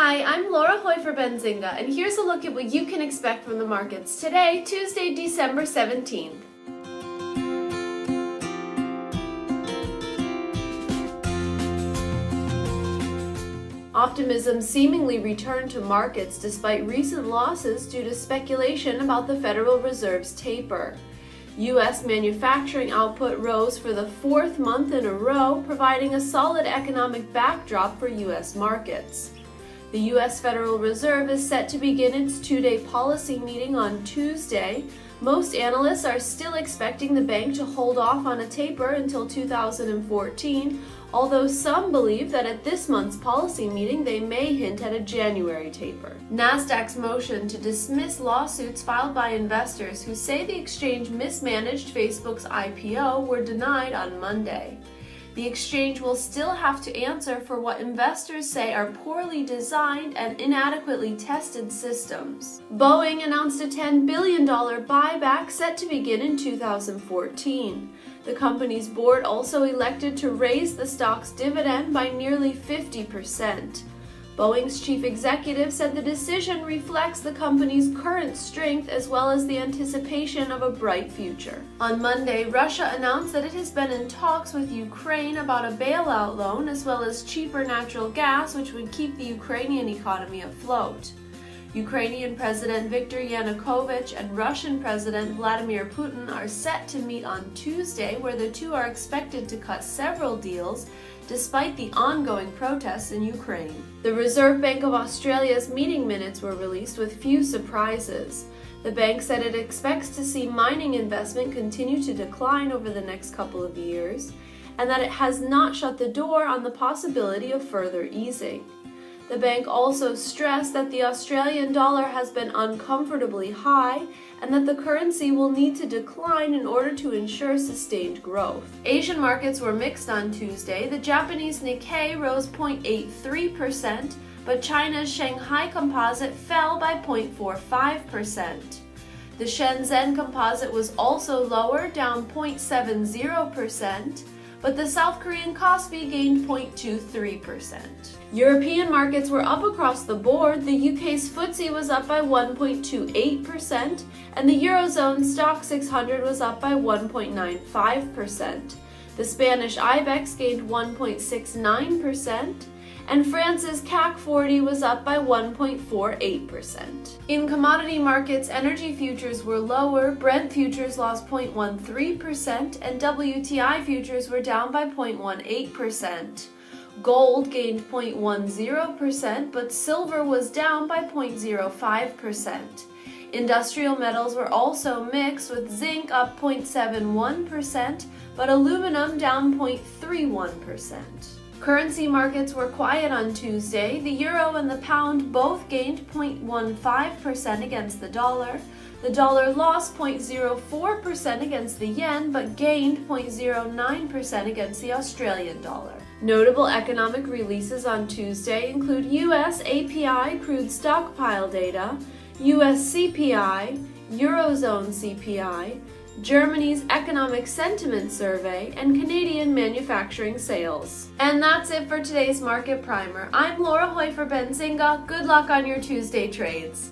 Hi, I'm Laura Hoy for Benzinga, and here's a look at what you can expect from the markets today, Tuesday, December 17th. Optimism seemingly returned to markets despite recent losses due to speculation about the Federal Reserve's taper. U.S. manufacturing output rose for the fourth month in a row, providing a solid economic backdrop for U.S. markets. The U.S. Federal Reserve is set to begin its two-day policy meeting on Tuesday. Most analysts are still expecting the bank to hold off on a taper until 2014, although some believe that at this month's policy meeting they may hint at a January taper. Nasdaq's motion to dismiss lawsuits filed by investors who say the exchange mismanaged Facebook's IPO were denied on Monday. The exchange will still have to answer for what investors say are poorly designed and inadequately tested systems. Boeing announced a $10 billion buyback set to begin in 2014. The company's board also elected to raise the stock's dividend by nearly 50%. Boeing's chief executive said the decision reflects the company's current strength as well as the anticipation of a bright future. On Monday, Russia announced that it has been in talks with Ukraine about a bailout loan as well as cheaper natural gas, which would keep the Ukrainian economy afloat. Ukrainian President Viktor Yanukovych and Russian President Vladimir Putin are set to meet on Tuesday, where the two are expected to cut several deals despite the ongoing protests in Ukraine. The Reserve Bank of Australia's meeting minutes were released with few surprises. The bank said it expects to see mining investment continue to decline over the next couple of years, and that it has not shut the door on the possibility of further easing. The bank also stressed that the Australian dollar has been uncomfortably high and that the currency will need to decline in order to ensure sustained growth. Asian markets were mixed on Tuesday. The Japanese Nikkei rose 0.83%, but China's Shanghai Composite fell by 0.45%. The Shenzhen Composite was also lower, down 0.70%. But the South Korean Kospi gained 0.23%. European markets were up across the board. The UK's FTSE was up by 1.28%, and the Eurozone Stock 600 was up by 1.95%. The Spanish IBEX gained 1.69%, and France's CAC 40 was up by 1.48%. In commodity markets, energy futures were lower. Brent futures lost 0.13%, and WTI futures were down by 0.18%. Gold gained 0.10%, but silver was down by 0.05%. Industrial metals were also mixed, with zinc up 0.71%, but aluminum down 0.31%. Currency markets were quiet on Tuesday. The euro and the pound both gained 0.15% against the dollar. The dollar lost 0.04% against the yen, but gained 0.09% against the Australian dollar. Notable economic releases on Tuesday include U.S. API crude stockpile data, U.S. CPI, Eurozone CPI, Germany's Economic Sentiment Survey, and Canadian manufacturing sales. And that's it for today's Market Primer. I'm Laura Hoy for Benzinga. Good luck on your Tuesday trades.